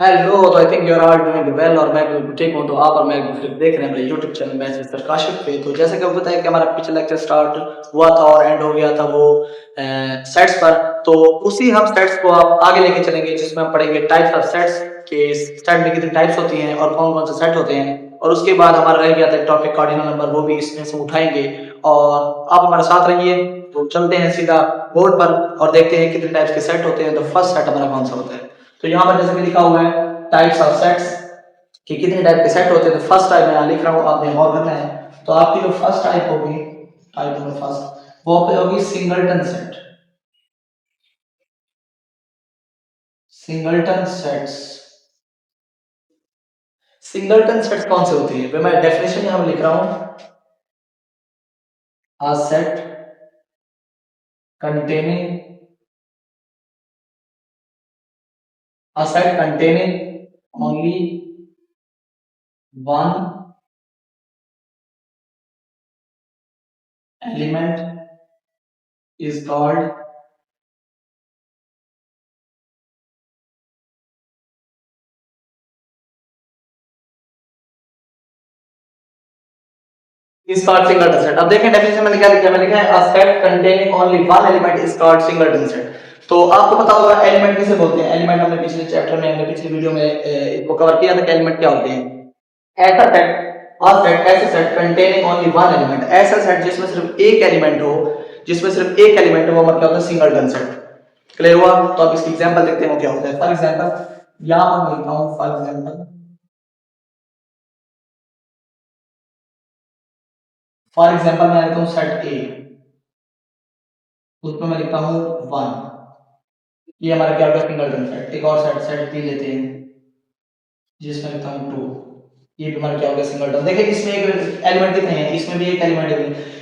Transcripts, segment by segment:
Hello, तो I think you are all doing well और मैं बिल्कुल ठीक हूँ। तो आप और मैं फिर देख रहे हैं मेरे YouTube channel maths with sir Kashif पे। तो जैसे कि आपको पता है कि हमारा पिछला लेक्चर स्टार्ट हुआ था और एंड हो गया था वो सेट्स पर। तो उसी हम सेट्स को आप आगे लेके चलेंगे, जिसमें हम पढ़ेंगे टाइप्स ऑफ सेट्स के सेट में कितनी टाइप्स होती हैं और कौन कौन से सेट होते हैं। और उसके बाद हमारा रह गया था टॉपिक कार्डिनल नंबर, वो भी इसमें से उठाएंगे। और आप हमारे साथ रहिए। तो चलते हैं सीधा बोर्ड पर और देखते हैं कितने टाइप्स के सेट होते हैं। तो फर्स्ट सेट हमारा कौन सा होता है। तो यहाँ पर जैसे कि लिखा हुआ है टाइप्स ऑफ सेट्स कि कितने टाइप के सेट होते हैं। तो फर्स्ट टाइप मैं यहाँ लिख रहा हूँ, आपने गौर करना है। तो आपकी जो फर्स्ट टाइप होगी, टाइप नंबर फर्स्ट, वो पे होगी singleton set. Singleton sets, singleton sets कौन से होते हैं? मैं डेफिनेशन यहाँ लिख रहा हूँ। A set containing a set containing only one element is called is called singleton set। अब देखें डेफिनेशन में क्या लिखा है। मैंने लिखा है a set containing only one element is called singleton set। तो आपको पता होगा एलिमेंट किसे बोलते हैं। एलिमेंट हमने पिछले चैप्टर में, हमने पिछली वीडियो में इसको कवर किया था कि एलिमेंट क्या होते हैं। ऐसा सेट, a set, ऐसे set containing only one element, ऐसा सेट जिसमें सिर्फ एक एलिमेंट हो, जिसमें सिर्फ एक एलिमेंट हो, वो मतलब क्या होता है सिंगलटन सेट। क्लियर हुआ? तो आप इसकी एग्जांपल देखते हैं वो क्या होता है। फॉर एग्जांपल यहां मैं लिखता हूं, फॉर एग्जांपल मैं लिखता हूं सेट ए, उसमें मैं लिखता हूं 1। ये हमारा क्या होगा सिंगलटन सेट। एक और सेट, सेट बी लेते हैं, जिसमें लिखता हूं 2। ये भी हमारा क्या होगा सिंगलटन। देखिए इसमें एक एलिमेंट कितने हैं, इसमें भी एक एलिमेंट है।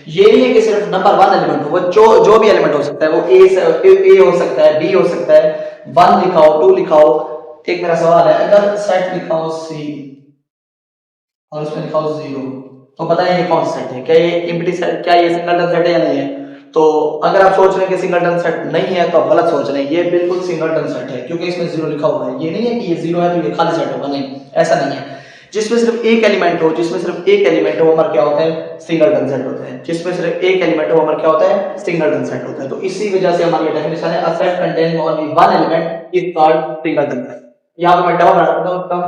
ये नहीं है कि सिर्फ नंबर 1 एलिमेंट हो, वो जो भी एलिमेंट हो सकता है। वो ए हो सकता है, बी हो सकता है, 1 लिखाओ, 2 लिखाओ। एक मेरा सवाल है, अगर सेट लिखाओ सी और उसमें लिखाओ 0, तो बताइए ये कौन सा सेट है? क्या ये एम्प्टी सेट, क्या ये सिंगलटन सेट है या नहीं है? तो अगर आप सोच रहे हैं कि सिंगलटन सेट नहीं है तो आप गलत सोच रहे हैं। ये बिल्कुल सिंगलटन सेट है, क्योंकि इसमें 0 लिखा हुआ है। ये नहीं है कि ये 0 है तो ये खाली सेट होगा, नहीं, ऐसा नहीं है। जिसमें सिर्फ एक एलिमेंट हो, जिसमें सिर्फ एक एलिमेंट हो, हमारा क्या होता है सिंगलटन सेट होता है। जिसमें सिर्फ एक एलिमेंट हो, हमारा क्या होता है सिंगलटन सेट होता है। तो इसी वजह से हमारी डेफिनेशन है, a set containing only one element is called singleton set. यहां पे मैं डबल बना देता हूं, तब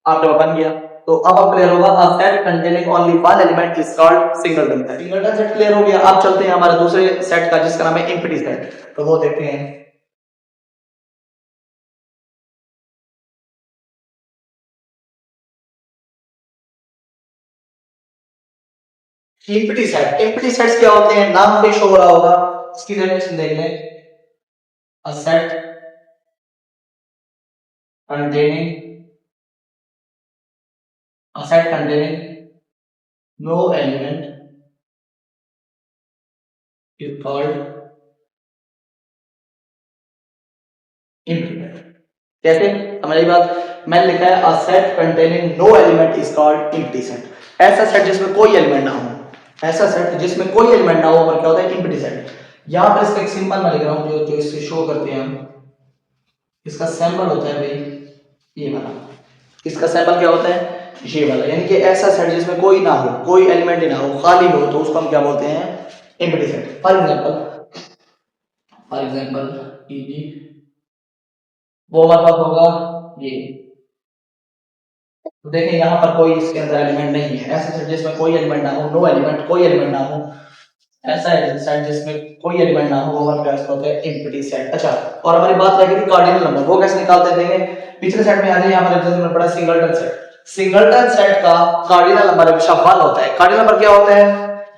आपने बन गया। तो अब आप क्लियर होगा, a set containing only one element is called singleton set. Singleton set clear हो गया। अब चलते हैं हमारे दूसरे सेट का, जिसका नाम है एम्प्टी सेट। तो वो देखते हैं। एम्प्टी सेट, एम्प्टी सेट्स क्या होते हैं? नाम पे शो हो रहा होगा, इसकी डेफिनेशन देख लें। A set containing a set containing no element is called empty set। कैसे? हमारी बात, मैंने लिखा है a set containing no element is called empty set। ऐसा सेट जिसमें कोई एलिमेंट ना हो, ऐसा सेट जिसमें कोई एलिमेंट ना हो, पर क्या होता है empty सेट। यहाँ पर इसका एक सिंपल मैं लिख रहा हूँ, जो जो इससे शो करते हैं हम। इसका सैंपल होता है भाई ये वाला। इसका सैंपल क्या होता है? ये वाला। यानी कि ऐसा सेट जिसमें कोई ना हो, कोई एलिमेंट ही ना हो, खाली हो, तो उसको हम क्या बोलते हैं empty set. For example easy वो मतलब होगा ये। तो देखें यहाँ पर कोई इसके अंदर एलिमेंट नहीं है। ऐसा सेट जिसमें कोई एलिमेंट ना हो, नो एलिमेंट, कोई एलिमेंट ना हो, ऐसा है सेट जिसमें कोई एलिमेंट ना हो, वो हमारा क्या होता है एम्प्टी सेट। अच्छा, और हमारी बात रह गई थी कार्डिनल नंबर, वो कैसे निकालते हैं देखें। पिछले सेट में आ जाए, यहाँ पर जैसे मैंने पढ़ा सिंगलटन सेट। सिंगलटन सेट का कार्डिनल नंबर हमेशा 1 होता है। कार्डिनल नंबर क्या होता है?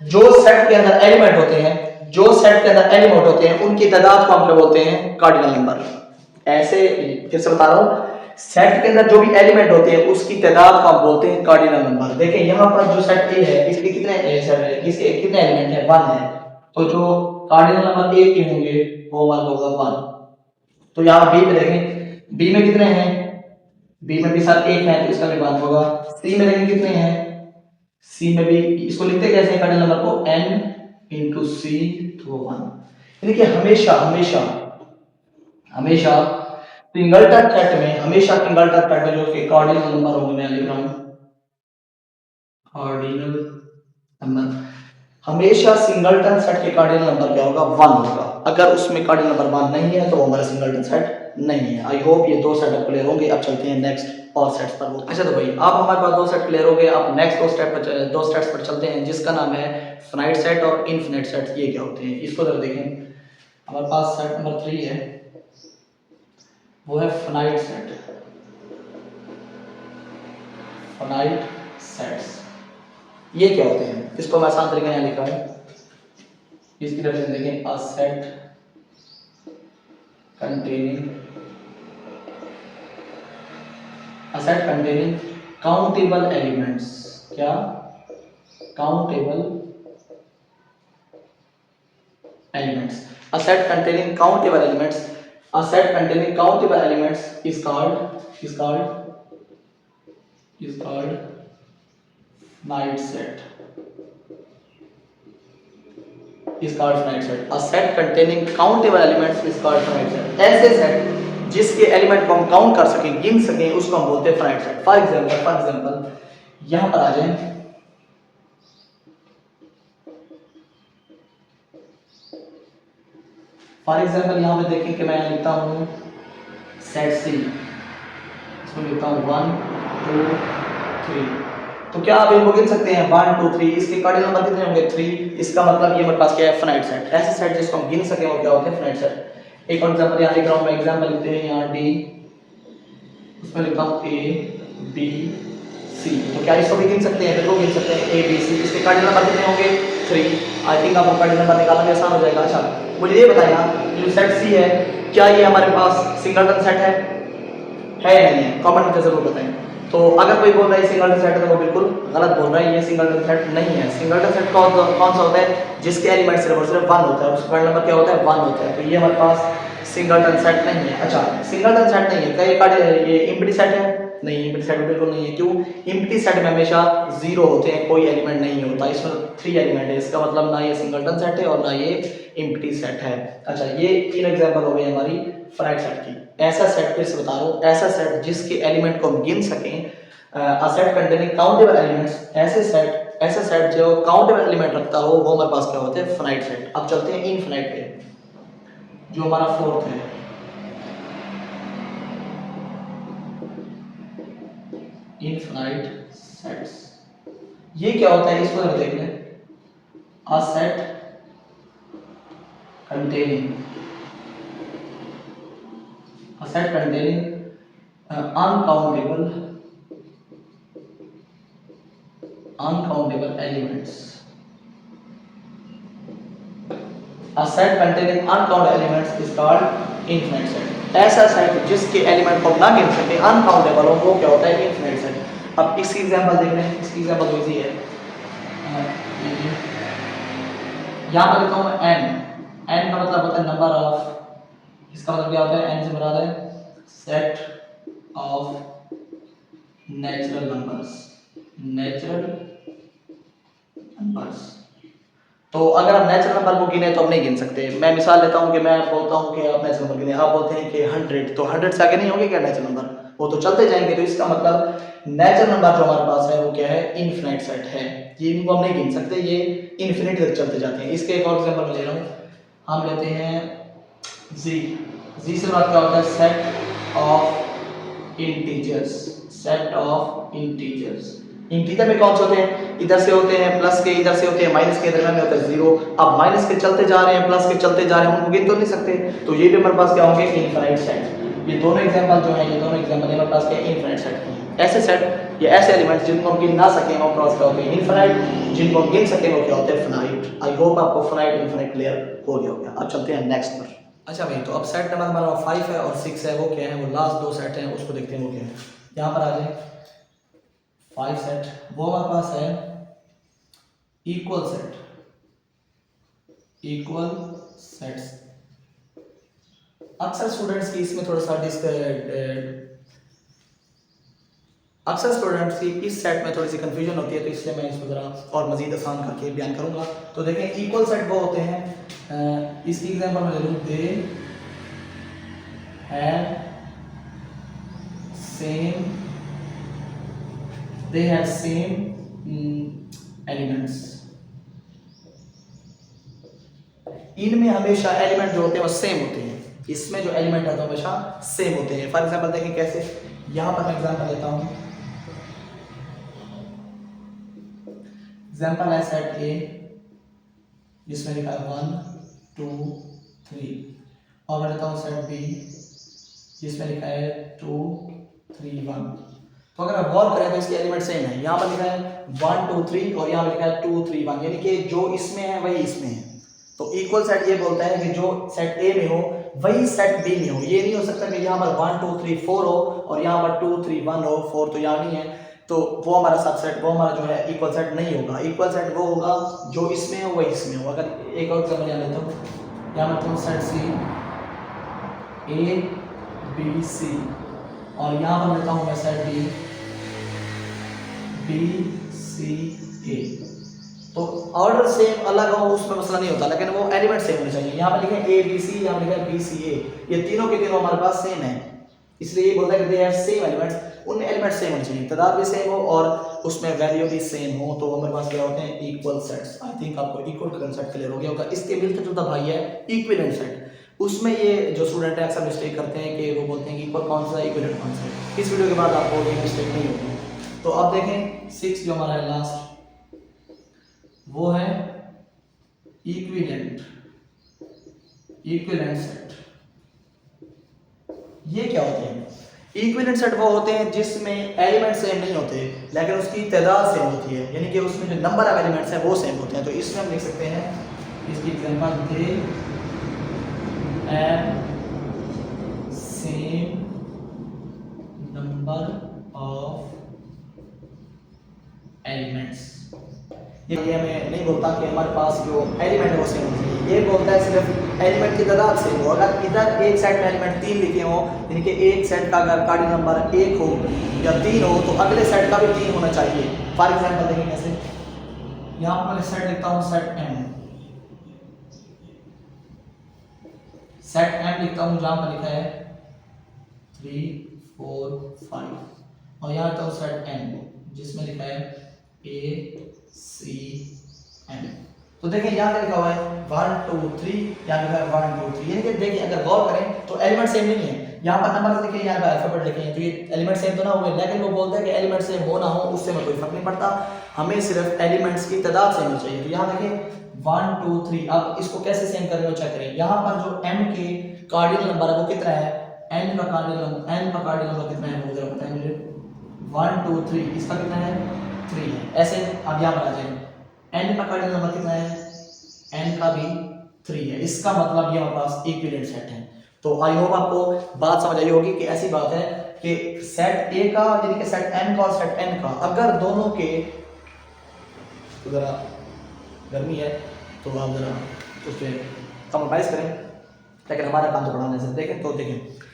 जो सेट के अंदर एलिमेंट होते हैं, जो सेट के अंदर एलिमेंट होते हैं, उनकी तादाद को हम क्या बोलते हैं कार्डिनल नंबर। ऐसे फिर से बता रहा हूं, सेट के अंदर जो भी एलिमेंट होते हैं उसकी तादाद को हम बोलते हैं कार्डिनल नंबर। देखिए यहाँ पर जो सेट ए है, इसके कितने इसके कितने एलिमेंट है? 1 है। तो जो कार्डिनल नंबर ए के होंगे वो मान होगा 1। तो यहाँ बी में देखें, बी में कितने हैं? बी में भी साथ 1 है, तो इसका भी 1 होगा। सी में देखें कितने हैं? सी में भी, इसको लिखते कैसे हैं कार्डिनल नंबर को? n इंटू सी तो 1। यानी कि हमेशा हमेशा हमेशा सिंगलटन सेट में हमेशा सिंगलटन सेट में जो कि कार्डिनल नंबर होंगे, मैं लिख रहा हूँ कार्डिनल नंबर, हमेशा सिंगलटन सेट के कार्डिनल नंबर क्या होगा, 1 होगा। अगर उसमें कार्डिनल नंबर 1 नहीं है तो वो हमारा सिंगलटन सेट नहीं है। आई होप ये 2 सेटअप क्लियर होंगे। अब चलते हैं नेक्स्ट और सेट्स पर। अच्छा तो भाई अब हमारे पास 2 सेट क्लियर हो गए। अब नेक्स्ट 2 स्टेप्स पर चलते हैं जिसका नाम है फाइनाइट सेट और इनफिनिट सेट। ये क्या होते हैं इसको जरा देखें। हमारे पास सेट नंबर 3 है, वो है फाइनाइट सेट, फाइनाइट सेट्स। ये क्या होते हैं इसको मैं आसान तरीके से लिखा है। इसकी तरफ देखें, a set containing countable elements, क्या countable elements, a set containing countable elements, a set containing countable elements is called finite set, is called finite set. A set containing countable elements is called finite set. ऐसे set जिसके element को हम count कर सकें, गिन सकें, उसको हम बोलते हैं फाइनाइट सेट। फॉर एग्जांपल यहां पर आ जाएं, फॉर एग्जांपल यहां पे देखें कि मैं लिखता हूं सेट सी, इसमें लिखता हूं 1 2 3। तो क्या आप इनको गिन सकते हैं 1 2 3, इसके कार्डिनल नंबर कितने होंगे 3। इसका मतलब ये हमारे पास क्या है, फाइनाइट सेट। ऐसे सेट जिसको हम गिन सकें वो क्या होते हैं, फाइनाइट सेट। एक और एग्जांपल यहां लिख रहा हूं मैं, एग्जांपल लिखते हैं यहां डी, उसमें लिखता हूं ए बी सी। तो क्या इसको भी गिन सकते हैं, बिल्कुल गिन सकते हैं, ए बी सी। इसके कार्डिनल नंबर कितने होंगे 3। आई थिंक आपको कार्डिनल नंबर निकालना भी आसान हो जाएगा। अच्छा मुझे ये बताइए जो सेट सी है क्या ये हमारे पास सिंगलटन सेट है या नहीं है, कमेंट करके जरूर बताएं। तो अगर कोई बोल रहा है सिंगलटन सेट है तो वो बिल्कुल गलत बोल रहा है, ये सिंगलटन सेट नहीं है। सिंगलटन सेट कौन सा होता है, जिसके एलिमेंट सिर्फ और सिर्फ 1 होता है, उसका कार्डिनल नंबर क्या होता है 1 होता है। तो ये हमारे पास सिंगलटन सेट नहीं है। अच्छा सिंगलटन सेट नहीं है, क्या ये कार्डिनल ये एम्प्टी सेट है, नहीं एम्प्टी सेट बिल्कुल नहीं है। क्यों, एम्प्टी सेट में हमेशा 0 होते हैं, कोई एलिमेंट नहीं होता। इसमें 3 एलिमेंट है, इसका मतलब ना ये सिंगलटन सेट है और ना ये एम्प्टी सेट है। अच्छा ये 3 एग्जांपल हो गए हमारी फाइनाइट सेट की। ऐसा सेट फिर से बता रहा हूं, ऐसा सेट जिसके एलिमेंट को हम गिन सकें, a set containing countable elements, ऐसे सेट जो काउंटेबल एलिमेंट रखता हो वो हमारे पास क्या होते हैं, फाइनाइट सेट। अब चलते हैं इनफिनिट पे जो हमारा फोर्थ है। इनफिनिट सेट्स ये क्या होता है इसको जरा देख लें। A set containing uncountable elements, a set containing uncountable elements is called infinite set। ऐसा सेट जिसके एलिमेंट को ना गिन सके, अनकाउंटेबल हो, वो क्या होता है, इनफिनिट सेट। अब इसकी एग्जांपल देख लें, इसकी एग्जांपल तो इजी है। यहां पर लिखता हूं n, n का मतलब होता है नंबर ऑफ, इसका मतलब क्या होता है, n से मुराद है सेट ऑफ नेचुरल नंबर्स, तो अगर हम नेचुरल नंबर को गिने तो हम नहीं गिन सकते। मैं मिसाल लेता हूं कि मैं बोलता हूं कि आप नेचुरल नंबर गिने, आप बोलते हैं कि 100, तो 100 से आगे नहीं होंगे क्या नेचुरल नंबर, वो तो चलते जाएंगे। तो इसका मतलब नेचुरल नंबर जो हमारे पास है वो क्या है, इनफिनिट सेट है। ये इनको हम नहीं गिन सकते, ये इनफिनिट तक चलते जाते हैं। इसके एक और एग्जांपल मैं ले रहा हूं, हम लेते हैं जी से बात क्या होता है, सेट ऑफ इंटीजर्स। इंटीजर में कौन से होते हैं, इधर से होते हैं प्लस के, इधर से होते हैं माइनस के, दरमियान में होता है 0। अब माइनस के चलते जा रहे हैं, प्लस के चलते जा रहे हैं, उनको गिन तो नहीं सकते, तो ये भी हमारे पास क्या होंगे, इनफिनिट सेट। ये दोनों एग्जांपल जो है, ये दोनों एग्जांपल हमारे पास क्या इनफिनिट सेट के हैं। ऐसे सेट या ऐसे एलिमेंट्स जिनको हम गिन ना सकें वो क्रॉस क्या होते हैं, इनफिनिट। जिनको हम गिन सकें वो क्या होते हैं, फाइनाइट। आई होप आपको फाइनाइट इनफिनिट क्लियर हो गया होगा। अब चलते हैं नेक्स्ट पर। अच्छा भाई तो अब सेट नंबर हमारा 5 है और 6 है, वो क्या है, वो लास्ट 2 सेट हैं, उसको देखते हैं वो क्या है। यहाँ पर आ जाए 5 सेट, वो हमारे पास है इक्वल सेट्स। अक्सर स्टूडेंट्स की इसमें थोड़ा सा अक्सर स्टूडेंट्स की इस सेट में थोड़ी सी कंफ्यूजन होती है, तो इसलिए मैं इसको ज़रा और मज़ीद आसान करके बयान करूंगा। तो देखें इक्वल सेट वो होते हैं, इसकी एग्जांपल मैं ले लूँ, they have same, they have same elements. इनमें हमेशा एलिमेंट जो होते हैं वो सेम होते हैं, इसमें जो एलिमेंट है तो हमेशा सेम होते हैं। फॉर एग्जांपल देखें कैसे, यहां पर मैं एग्जांपल लेता हूं, एग्जांपल है सेट ए जिसमें लिखा है 1 2 3, और मैं लेता हूं सेट बी जिसमें लिखा है 2 3 1। तो अगर आप गौर करें तो इसके एलिमेंट सेम है, यहाँ पर लिखा है 1 2 3 और यहाँ पर लिखा है 2 3 1, यानी कि जो इसमें है वही इसमें है। तो इक्वल सेट ये बोलता है कि जो सेट ए में हो वही सेट बी में हो। ये नहीं हो सकता कि यहाँ पर 1 2 3 4 हो और यहाँ पर 2 3 1 हो, 4 तो यहाँ नहीं है, तो वो हमारा सबसेट, वो हमारा जो है इक्वल सेट नहीं होगा। इक्वल सेट वो होगा जो इसमें हो वही इसमें हो। अगर एक और एग्जांपल यहाँ लेता हूँ, यहाँ पर तुम set C A B C, और यहाँ पर लेता हूँ मैं सेट डी बी सी ए। तो ऑर्डर सेम अलग हो उसमें मसला नहीं होता, लेकिन वो एलिमेंट सेम होने चाहिए। यहाँ पर लिखे ए बी सी, यहाँ पर लिखा है बी सी ए, ये तीनों के तीनों हमारे पास सेम है, इसलिए ये बोलता है कि दे हैव सेम एलिमेंट्स, उनमें एलिमेंट सेम होने चाहिए, तादाद भी सेम हो और उसमें वैल्यू भी सेम हो, तो हमारे पास क्या होते हैं इक्वल सेट्स। आई थिंक आपको इक्वल का कांसेप्ट क्लियर हो गया होगा। इसके मिलता जुलता भाई है इक्विवेलेंट सेट, उसमें ये जो स्टूडेंट है अक्सर मिस्टेक करते हैं कि वो बोलते हैं कि इक्वल कौन सा इक्विवेलेंट कौन सा है। इस वीडियो के बाद आपको ये मिस्टेक नहीं होगी। तो आप देखें 6 जो हमारा है लास्ट, वो है इक्विवेलेंट सेट। ये क्या होते हैं? इक्विवेलेंट सेट वो होते हैं जिसमें एलिमेंट सेम नहीं होते लेकिन उसकी तादाद सेम होती है, यानी कि उसमें जो नंबर ऑफ एलिमेंट्स हैं वो सेम होते हैं। तो इसमें हम लिख सकते हैं, इसकी example they have same number of elements. ये हमें नहीं बोलता कि हमारे पास जो एलिमेंट है वो सेम होना चाहिए, ये बोलता है सिर्फ एलिमेंट की तादाद सेम हो। अगर इधर एक सेट में एलिमेंट 3 लिखे हो, यानी कि एक सेट का अगर कार्डिनल नंबर 1 हो या 3 हो तो अगले सेट का भी 3 होना चाहिए। फॉर एग्जांपल देखें कैसे, यहाँ पर मैं सेट लिखता हूँ सेट एम, सेट एम लिखता हूँ जहाँ पर लिखा है 3 4 5, और यहाँ लिखता हूँ सेट एन जिसमें लिखा है ए सी एम। तो देखिए यहाँ पे लिखा हुआ है 1 2 3, यहाँ लिखा है 1 2 3, यानी कि देखिए अगर गौर करें तो एलिमेंट सेम नहीं है। यहाँ पर नंबर लिखे, यहाँ पर अल्फाबेट लिखे हैं, तो ये एलिमेंट सेम तो ना हुए, लेकिन वो बोलता है कि एलिमेंट सेम हो ना हो उससे हमें कोई फर्क नहीं पड़ता, हमें सिर्फ एलिमेंट्स की तादाद सेम होनी चाहिए। तो यहाँ देखिए 1 2 3, अब इसको कैसे सेम करें चेक करें। यहाँ पर जो m के कार्डिनल नंबर है वो कितना है, n का कार्डिनल नंबर कितना है वो जरा बताएं मुझे। 1 2 3, इसका कितना है 3 है। ऐसे अब यहाँ पर आ जाए n का कार्डिनल नंबर कितना है, n का भी 3 है, इसका मतलब ये हमारे पास इक्विवेलेंट सेट है। तो आई होप आपको बात समझ आई होगी कि ऐसी बात है कि सेट ए का यानी कि सेट m का और सेट n का अगर दोनों के, तो जरा गर्मी है तो आप जरा उस पर कंप्रोमाइज करें, लेकिन हमारा काम तो पढ़ाने से। देखें तो देखें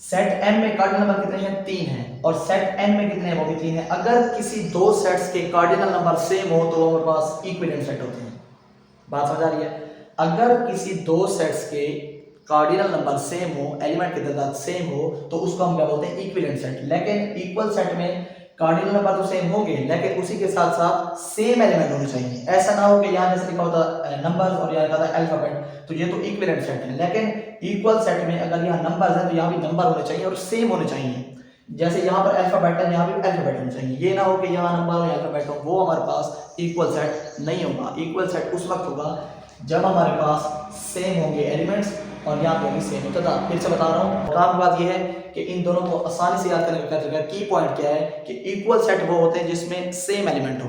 सेट m में कार्डिनल नंबर कितने हैं 3 हैं, और सेट n में कितने हैं वो भी 3 हैं। अगर किसी दो सेट्स के कार्डिनल नंबर सेम हो तो हमारे पास इक्विवेलेंट सेट होते हैं। बात समझ आ रही है? अगर किसी दो सेट्स के कार्डिनल नंबर सेम हो, एलिमेंट की तादाद सेम हो, तो उसको हम क्या बोलते हैं इक्विवेलेंट सेट। लेकिन इक्वल सेट में कार्डिनल नंबर तो सेम होंगे लेकिन उसी के साथ साथ सेम एलिमेंट होने चाहिए। ऐसा ना हो कि यहाँ जैसे लिखा होता नंबर्स और यहाँ लिखा था अल्फाबेट, तो ये तो इक्विवेलेंट सेट है। लेकिन इक्वल सेट में अगर यहाँ नंबर्स हैं तो यहाँ भी नंबर होने चाहिए और सेम होने चाहिए। जैसे यहाँ पर अल्फाबेट है, यहाँ भी अल्फाबेट होने चाहिए। ये ना हो कि यहाँ नंबर हो या अल्फाबेट हो, वो हमारे पास इक्वल सेट नहीं होगा। इक्वल सेट उस वक्त होगा जब हमारे पास सेम होंगे एलिमेंट्स और यहाँ पे भी सेम होता था। फिर से बता रहा हूँ, काम की बात यह है कि इन दोनों को आसानी से याद करने का की पॉइंट क्या है कि इक्वल सेट वो होते हैं जिसमें सेम एलिमेंट हो।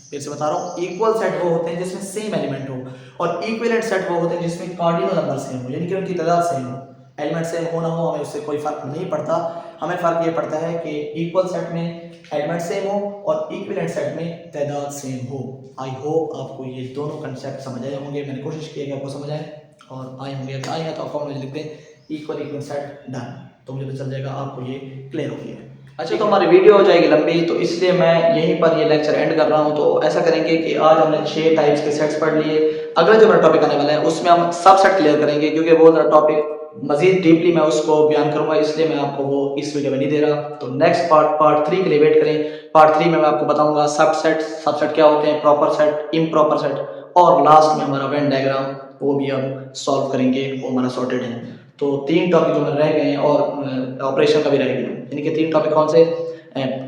फिर से बता रहा हूँ, इक्वल सेट वो होते हैं जिसमें सेम एलिमेंट हो, और इक्विवेलेंट सेट वो होते हैं जिसमें कार्डिनल नंबर सेम हो, यानी कि उनकी तादाद सेम हो। एलिमेंट सेम हो ना हो हमें उससे कोई फर्क नहीं पड़ता, हमें फर्क ये पड़ता है कि इक्वल सेट में एलिमेंट सेम हो और इक्विवेलेंट सेट में तादाद सेम हो। आई होप आपको ये दोनों कंसेप्ट समझ आए होंगे। मैंने कोशिश की है कि आपको समझ आए और आए होंगे। अगर आए हैं तो अकाउंट में लिख दें इक्वल सेट डन, तो मुझे पता चल जाएगा आपको ये क्लियर हो गया है। अच्छा, तो हमारी वीडियो हो जाएगी लंबी, तो इसलिए मैं यहीं पर ये लेक्चर एंड कर रहा हूँ। तो ऐसा करेंगे कि आज हमने 6 टाइप्स के सेट्स पढ़ लिए। अगला जो मेरा टॉपिक आने वाला है उसमें हम सब सेट क्लियर करेंगे, क्योंकि वो जरा टॉपिक मज़ीद डीपली मैं उसको बयान करूँगा, इसलिए मैं आपको वो इस वीडियो में नहीं दे रहा। तो नेक्स्ट पार्ट 3 के लिए वेट करें। पार्ट 3 में मैं आपको बताऊँगा सबसेट क्या होते हैं, प्रॉपर सेट, इम्प्रॉपर सेट, और लास्ट में हमारा वेन डायग्राम, वो भी हम सॉल्व करेंगे, वो हमारा सॉर्टेड है। तो 3 टॉपिक जो मेरे रह गए हैं, और ऑपरेशन का भी रह गया, यानी कि 3 टॉपिक कौन से,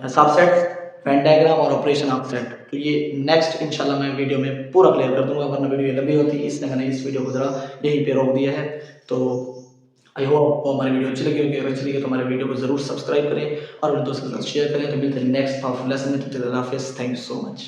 सबसेट, वेन डायग्राम और ऑपरेशन ऑफ सेट। तो ये नेक्स्ट इंशाल्लाह मैं वीडियो में पूरा क्लियर कर दूंगा, वरना वीडियो लंबी होती, इसलिए मैंने इस वीडियो को ज़रा यहीं पे रोक दिया है। तो आई होप आपको हमारी वीडियो अच्छी लगी होगी। अगर अच्छी लगी तो हमारे वीडियो को ज़रूर सब्सक्राइब करें और अपने दोस्तों के साथ शेयर करें। तो मिलते हैं नेक्स्ट लेसन में। तो थैंक यू सो मच।